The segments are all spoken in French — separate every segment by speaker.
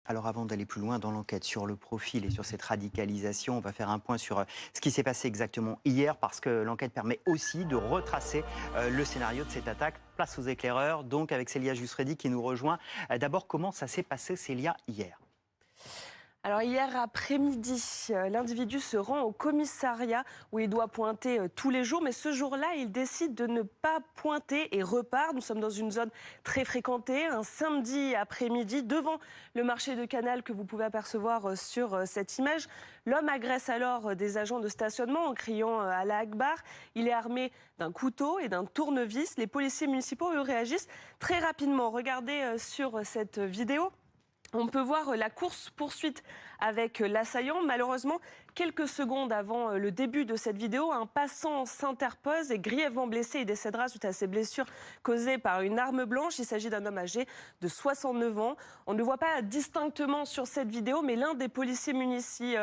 Speaker 1: Alors avant d'aller plus loin dans l'enquête sur le profil et sur cette radicalisation, on va faire un point sur ce qui s'est passé exactement hier parce que l'enquête permet aussi de retracer le scénario de cette attaque. Place aux éclaireurs, donc avec Célia Jusredi qui nous rejoint. D'abord, comment ça s'est passé, Célia, hier?
Speaker 2: Alors hier après-midi, l'individu se rend au commissariat où il doit pointer tous les jours. Mais ce jour-là, il décide de ne pas pointer et repart. Nous sommes dans une zone très fréquentée, un samedi après-midi, devant le marché de Canal que vous pouvez apercevoir sur cette image. L'homme agresse alors des agents de stationnement en criant Allah Akbar. Il est armé d'un couteau et d'un tournevis. Les policiers municipaux, eux, réagissent très rapidement. Regardez sur cette vidéo. On peut voir la course-poursuite avec l'assaillant. Malheureusement, quelques secondes avant le début de cette vidéo, un passant s'interpose et grièvement blessé. Il décédera suite à ses blessures causées par une arme blanche. Il s'agit d'un homme âgé de 69 ans. On ne le voit pas distinctement sur cette vidéo, mais l'un des policiers municipaux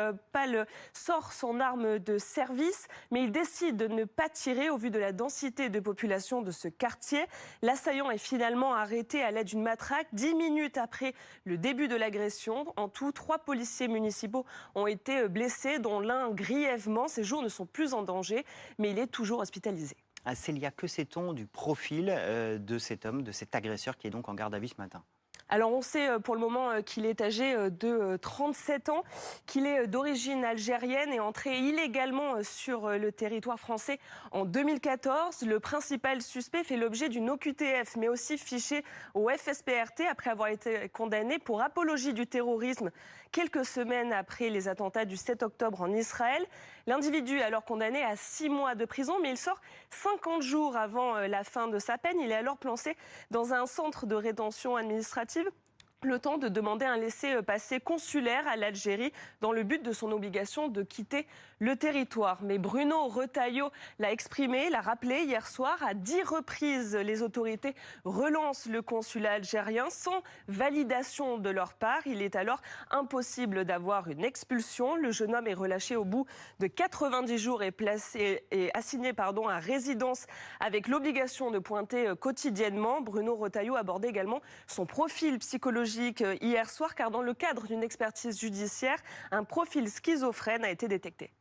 Speaker 2: sort son arme de service, mais il décide de ne pas tirer au vu de la densité de population de ce quartier. L'assaillant est finalement arrêté à l'aide d'une matraque 10 minutes après le début de l'agression. En tout, 3 policiers municipaux ont été blessés, dont l'un grièvement. Ses jours ne sont plus en danger, mais il est toujours hospitalisé.
Speaker 1: Célia, que sait-on du profil de cet homme, de cet agresseur qui est donc en garde à vue ce matin?
Speaker 2: Alors on sait pour le moment qu'il est âgé de 37 ans, qu'il est d'origine algérienne et entré illégalement sur le territoire français en 2014. Le principal suspect fait l'objet d'une OQTF, mais aussi fiché au FSPRT après avoir été condamné pour apologie du terrorisme quelques semaines après les attentats du 7 octobre en Israël. L'individu est alors condamné à 6 mois de prison, mais il sort 50 jours avant la fin de sa peine. Il est alors placé dans un centre de rétention administrative, le temps de demander un laissez-passer consulaire à l'Algérie dans le but de son obligation de quitter le territoire. Mais Bruno Retailleau l'a exprimé, l'a rappelé hier soir. À 10 reprises, les autorités relancent le consulat algérien sans validation de leur part. Il est alors impossible d'avoir une expulsion. Le jeune homme est relâché au bout de 90 jours et assigné à résidence avec l'obligation de pointer quotidiennement. Bruno Retailleau abordait également son profil psychologique hier soir, car dans le cadre d'une expertise judiciaire, un profil schizophrène a été détecté.